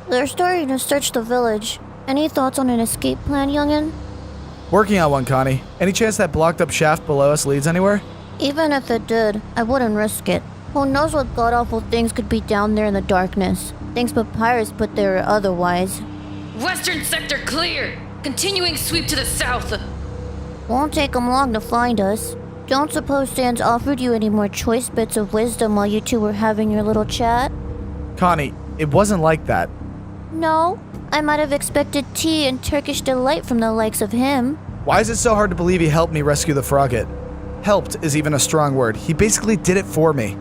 They're starting to search the village. Any thoughts on an escape plan, youngin'? Working on one, Connie. Any chance that blocked up shaft below us leads anywhere? Even if it did, I wouldn't risk it. Who knows what god-awful things could be down there in the darkness? Things Papyrus put there or otherwise. Western sector clear! Continuing sweep to the south! Won't take them long to find us. Don't suppose Sans offered you any more choice bits of wisdom while you two were having your little chat? Connie, it wasn't like that. No, I might have expected tea and Turkish delight from the likes of him. Why is it so hard to believe he helped me rescue the frogate? Helped is even a strong word. He basically did it for me.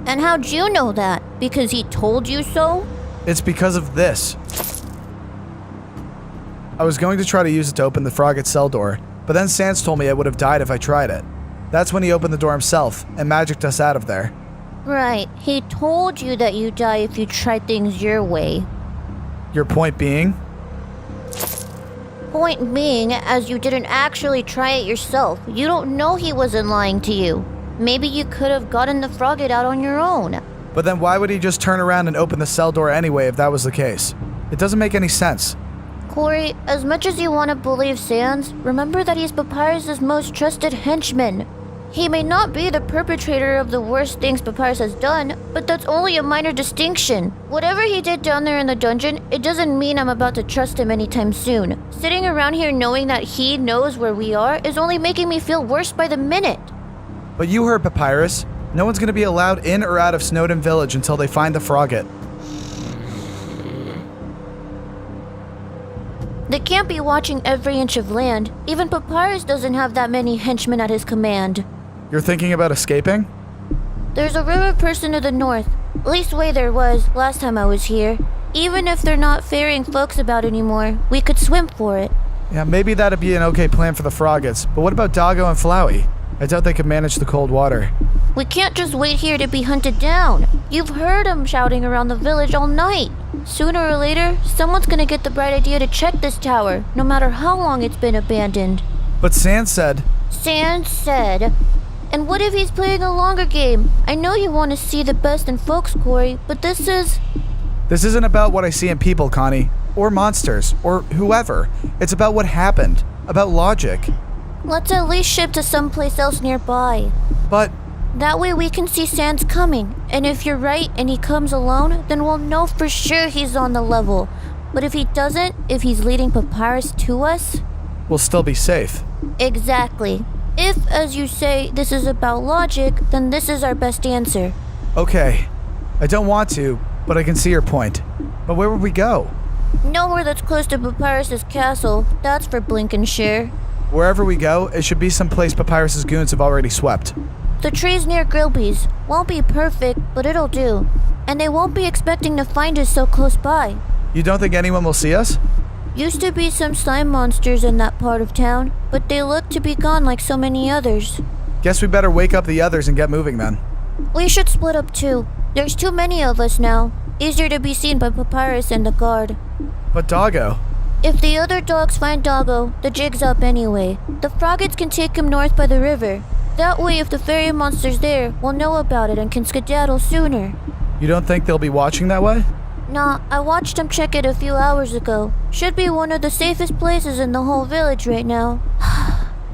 And how'd you know that? Because he told you so? It's because of this. I was going to try to use it to open the frogate's cell door, but then Sans told me I would have died if I tried it. That's when he opened the door himself and magicked us out of there. Right, he told you that you'd die if you tried things your way. Your point being? Point being, as you didn't actually try it yourself, you don't know he wasn't lying to you. Maybe you could have gotten the frogate out on your own. But then why would he just turn around and open the cell door anyway if that was the case? It doesn't make any sense. Corey, as much as you want to believe Sans, remember that he's Papyrus's most trusted henchman. He may not be the perpetrator of the worst things Papyrus has done, but that's only a minor distinction. Whatever he did down there in the dungeon, it doesn't mean I'm about to trust him anytime soon. Sitting around here knowing that he knows where we are is only making me feel worse by the minute. But you heard Papyrus. No one's going to be allowed in or out of Snowden Village until they find the frogate. They can't be watching every inch of land. Even Papyrus doesn't have that many henchmen at his command. You're thinking about escaping? There's a river person to the north. At least way there was last time I was here. Even if they're not ferrying folks about anymore, we could swim for it. Yeah, maybe that'd be an okay plan for the frogates, but what about Doggo and Flowey? I doubt they could manage the cold water. We can't just wait here to be hunted down. You've heard them shouting around the village all night. Sooner or later, someone's gonna get the bright idea to check this tower, no matter how long it's been abandoned. But Sans said... Sans said... And what if he's playing a longer game? I know you want to see the best in folks, Corey, but this isn't about what I see in people, Connie. Or monsters. Or whoever. It's about what happened. About logic. Let's at least ship to someplace else nearby. But... That way we can see Sans coming. And if you're right and he comes alone, then we'll know for sure he's on the level. But if he doesn't, if he's leading Papyrus to us... We'll still be safe. Exactly. If, as you say, this is about logic, then this is our best answer. Okay. I don't want to, but I can see your point. But where would we go? Nowhere that's close to Papyrus's castle. That's for Blinkenshire. Wherever we go, it should be someplace Papyrus's goons have already swept. The trees near Grilby's. Won't be perfect, but it'll do. And they won't be expecting to find us so close by. You don't think anyone will see us? Used to be some slime monsters in that part of town, but they look to be gone like so many others. Guess we better wake up the others and get moving then. We should split up too. There's too many of us now. Easier to be seen by Papyrus and the guard. But Doggo... If the other dogs find Doggo, the jig's up anyway. The frogates can take him north by the river. That way, if the fairy monster's there, we'll know about it and can skedaddle sooner. You don't think they'll be watching that way? Nah, I watched them check it a few hours ago. Should be one of the safest places in the whole village right now.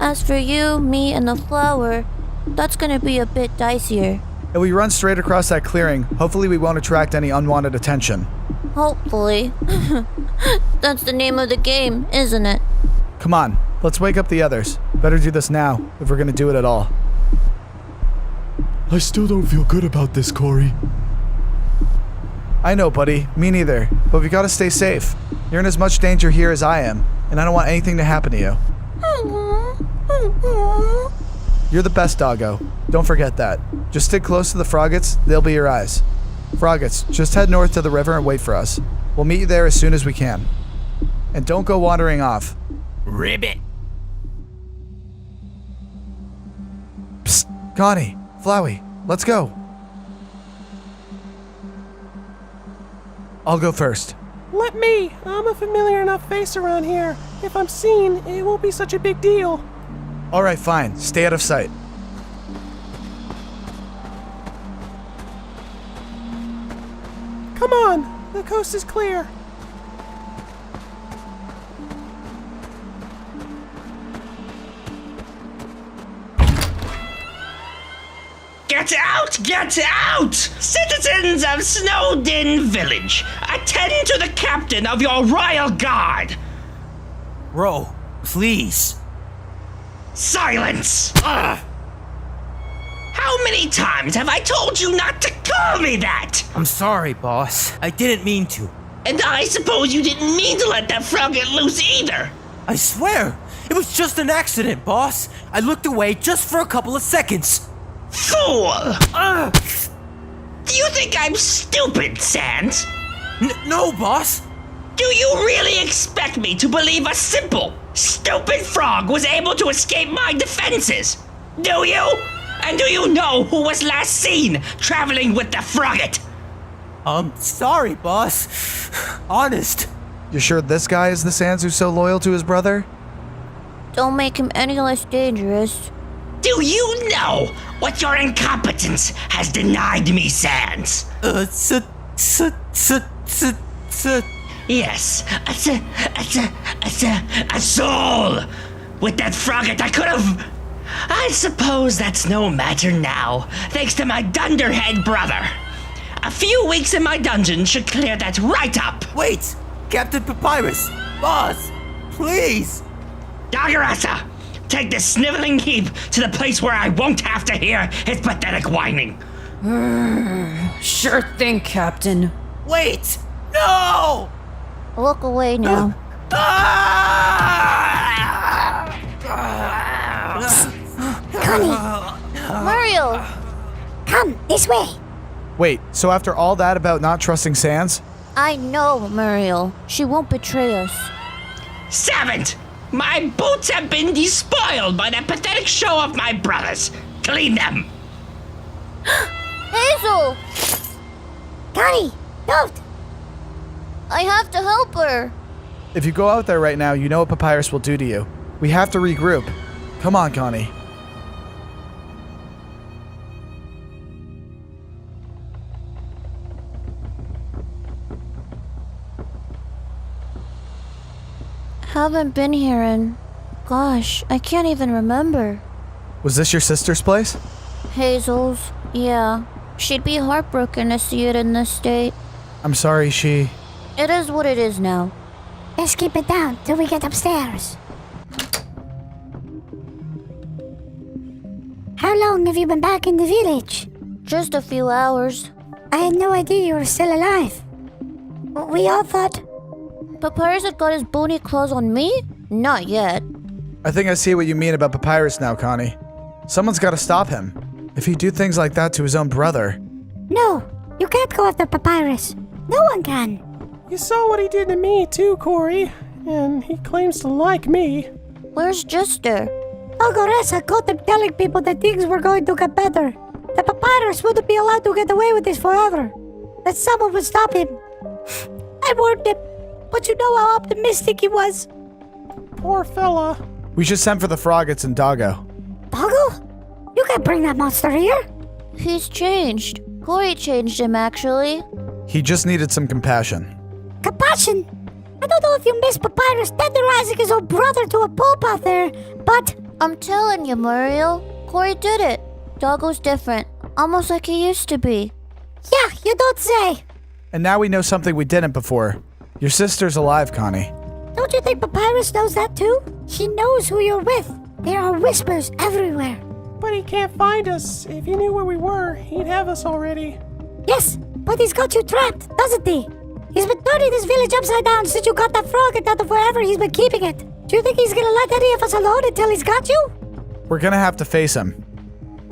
As for you, me, and the flower, that's gonna be a bit dicier. If we run straight across that clearing, hopefully we won't attract any unwanted attention. Hopefully. That's the name of the game, isn't it? Come on, let's wake up the others. Better do this now, if we're gonna do it at all. I still don't feel good about this, Corey. I know, buddy. Me neither. But we gotta stay safe. You're in as much danger here as I am, and I don't want anything to happen to you. You're the best, Doggo. Don't forget that. Just stick close to the frogates, they'll be your eyes. Frogates, just head north to the river and wait for us. We'll meet you there as soon as we can. And don't go wandering off. Ribbit. Psst, Connie, Flowey, let's go. I'll go first. Let me. I'm a familiar enough face around here. If I'm seen, it won't be such a big deal. Alright, fine. Stay out of sight. Come on. The coast is clear. Get out! Get out! Citizens of Snowdin Village, attend to the captain of your royal guard! Bro, please. Silence! Ugh. How many times have I told you not to call me that? I'm sorry, boss. I didn't mean to. And I suppose you didn't mean to let that frog get loose either. I swear, it was just an accident, boss. I looked away just for a couple of seconds. Fool! Do you think I'm stupid, Sans? No, boss. Do you really expect me to believe a simple, stupid frog was able to escape my defenses? Do you? And do you know who was last seen traveling with the frogget? Sorry, boss. Honest. You sure this guy is the Sans who's so loyal to his brother? Don't make him any less dangerous. Do you know what your incompetence has denied me, Sans? Yes, a soul. With that frogget, I could have. I suppose that's no matter now, thanks to my dunderhead brother. A few weeks in my dungeon should clear that right up. Wait! Captain Papyrus! Boss! Please! Dagarasa, take this sniveling heap to the place where I won't have to hear his pathetic whining. Sure thing, Captain. Wait! No! Look away now. Mario! Come, this way. Wait, so after all that about not trusting Sans, I know, Muriel. She won't betray us. Savant! My boots have been despoiled by that pathetic show of my brothers. Clean them. Hazel! Connie, don't. I have to help her. if you go out there right now, you know what Papyrus will do to you. We have to regroup. Come on, Connie. Haven't been here in... Gosh, I can't even remember. Was this your sister's place? Hazel's, yeah. She'd be heartbroken to see it in this state. I'm sorry, she... It is what it is now. Let's keep it down till we get upstairs. How long have you been back in the village? Just a few hours. I had no idea you were still alive. We all thought... Papyrus had got his bony claws on me? Not yet. I think I see what you mean about Papyrus now, Connie. Someone's gotta stop him. If he'd do things like that to his own brother... No, you can't go after Papyrus. No one can. You saw what he did to me too, Corey. And he claims to like me. Where's Jester? Algoressa caught them telling people that things were going to get better. That Papyrus wouldn't be allowed to get away with this forever. That someone would stop him. I warned him, but you know how optimistic he was. Poor fella. We should send for the Froggets and Doggo. Doggo? You can't bring that monster here. He's changed. Corey changed him, actually. He just needed some compassion. Compassion? I don't know if you miss Papyrus tenderizing his own brother to a pulp out there, but... I'm telling you, Muriel. Corey did it. Doggo's different. Almost like he used to be. Yeah, you don't say. And now we know something we didn't before. Your sister's alive, Connie. Don't you think Papyrus knows that too? He knows who you're with. There are whispers everywhere. But he can't find us. If he knew where we were, he'd have us already. Yes, but he's got you trapped, doesn't he? He's been turning this village upside down since you got that frog out of wherever he's been keeping it. Do you think he's gonna let any of us alone until he's got you? We're gonna have to face him.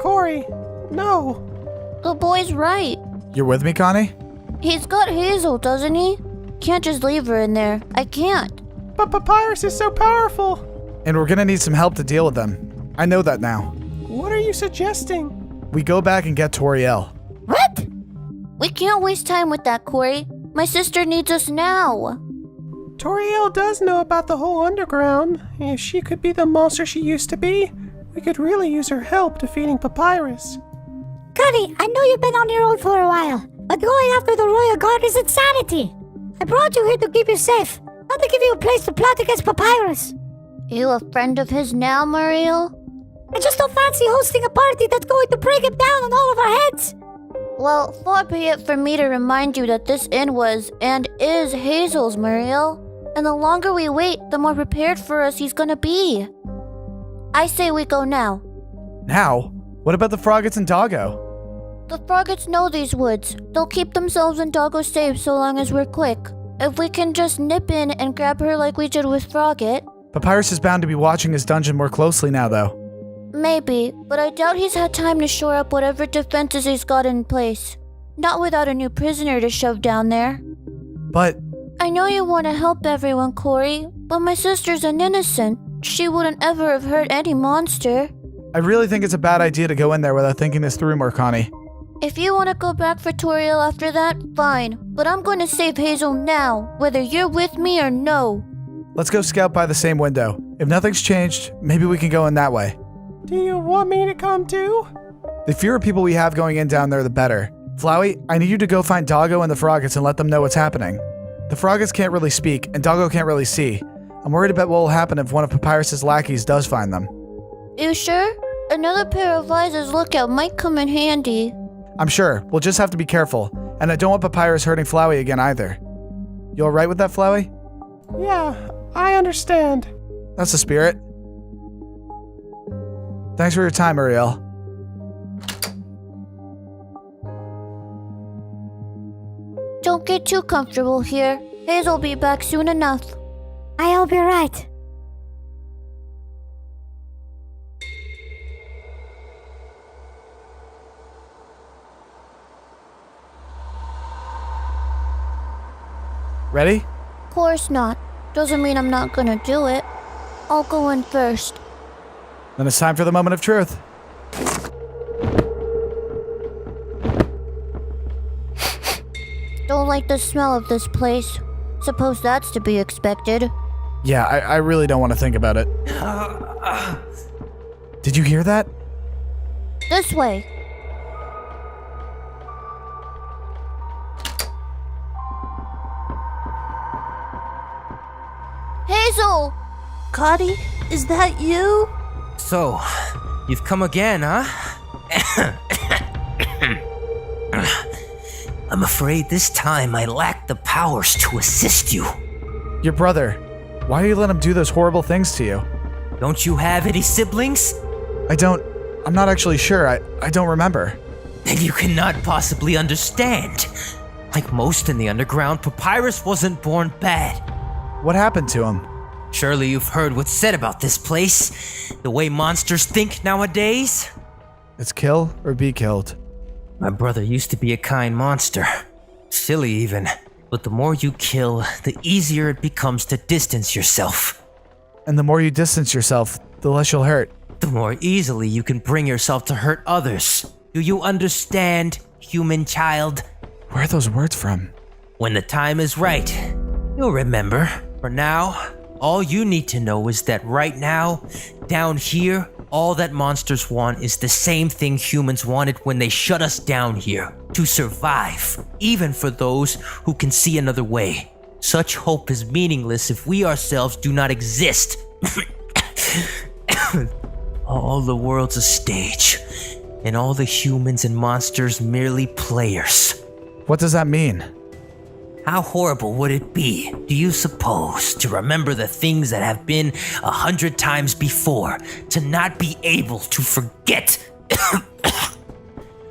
Corey, no. The boy's right. You're with me, Connie? He's got Hazel, doesn't he? Can't just leave her in there. I can't. But Papyrus is so powerful. And we're gonna need some help to deal with them. I know that now. What are you suggesting? We go back and get Toriel. What? We can't waste time with that, Corey. My sister needs us now. Toriel does know about the whole underground. If she could be the monster she used to be, we could really use her help defeating Papyrus. Connie, I know you've been on your own for a while, but going after the Royal Guard is insanity. I brought you here to keep you safe, not to give you a place to plot against Papyrus. You a friend of his now, Muriel? I just don't fancy hosting a party that's going to bring him down on all of our heads. Well, far be it for me to remind you that this inn was and is Hazel's, Muriel. And the longer we wait, the more prepared for us he's gonna be. I say we go now. Now? What about the Froggets and Doggo? The Froggets know these woods. They'll keep themselves and Doggo safe so long as we're quick. If we can just nip in and grab her like we did with Frogget. Papyrus is bound to be watching his dungeon more closely now, though. Maybe, but I doubt he's had time to shore up whatever defenses he's got in place. Not without a new prisoner to shove down there. But I know you want to help everyone, Corey, but my sister's an innocent. She wouldn't ever have hurt any monster. I really think it's a bad idea to go in there without thinking this through, Morcani. If you want to go back for Toriel after that, fine. But I'm going to save Hazel now, whether you're with me or no. Let's go scout by the same window. If nothing's changed, maybe we can go in that way. Do you want me to come too? The fewer people we have going in down there, the better. Flowey, I need you to go find Doggo and the Froggets and let them know what's happening. The Froggets can't really speak, and Doggo can't really see. I'm worried about what will happen if one of Papyrus's lackeys does find them. You sure? Another pair of eyes as lookout might come in handy. I'm sure. We'll just have to be careful. And I don't want Papyrus hurting Flowey again either. You alright with that, Flowey? Yeah, I understand. That's the spirit. Thanks for your time, Ariel. Don't get too comfortable here. Hazel'll be back soon enough. I hope you're right. Ready? Course not. Doesn't mean I'm not gonna do it. I'll go in first. Then it's time for the moment of truth. Don't like the smell of this place. Suppose that's to be expected. Yeah, I really don't want to think about it. Did you hear that? This way. Hazel! Cotty, is that you? So, you've come again, huh? I'm afraid this time I lack the powers to assist you. Your brother. Why do you let him do those horrible things to you? Don't you have any siblings? I'm not actually sure. I don't remember. Then you cannot possibly understand. Like most in the underground, Papyrus wasn't born bad. What happened to him? Surely you've heard what's said about this place. The way monsters think nowadays. It's kill or be killed. My brother used to be a kind monster. Silly even. But the more you kill, the easier it becomes to distance yourself. And the more you distance yourself, the less you'll hurt. The more easily you can bring yourself to hurt others. Do you understand, human child? Where are those words from? When the time is right, you'll remember. For now, all you need to know is that right now, down here, all that monsters want is the same thing humans wanted when they shut us down here. To survive, even for those who can see another way. Such hope is meaningless if we ourselves do not exist. All the world's a stage, and all the humans and monsters merely players. What does that mean? How horrible would it be, do you suppose, to remember the things that have been 100 times before, to not be able to forget?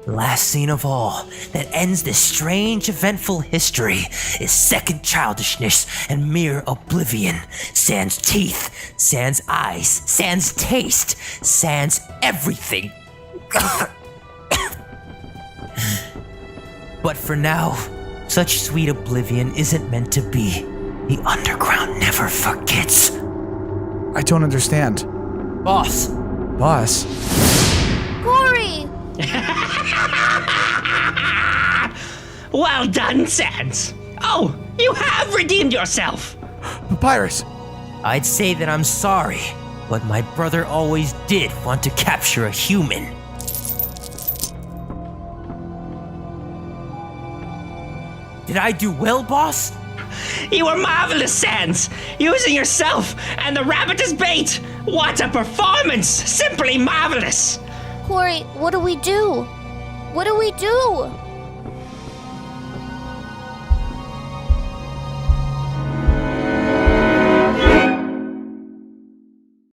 The last scene of all that ends this strange, eventful history is second childishness and mere oblivion. Sans teeth, sans eyes, sans taste, sans everything. But for now, such sweet oblivion isn't meant to be. The underground never forgets. I don't understand. Boss! Boss? Corey! Well done, Sans. Oh, you have redeemed yourself. Papyrus! I'd say that I'm sorry, but my brother always did want to capture a human. Did I do well, boss? You were marvelous, Sans! Using yourself and the rabbit as bait! What a performance! Simply marvelous! Quarry, what do we do? What do we do?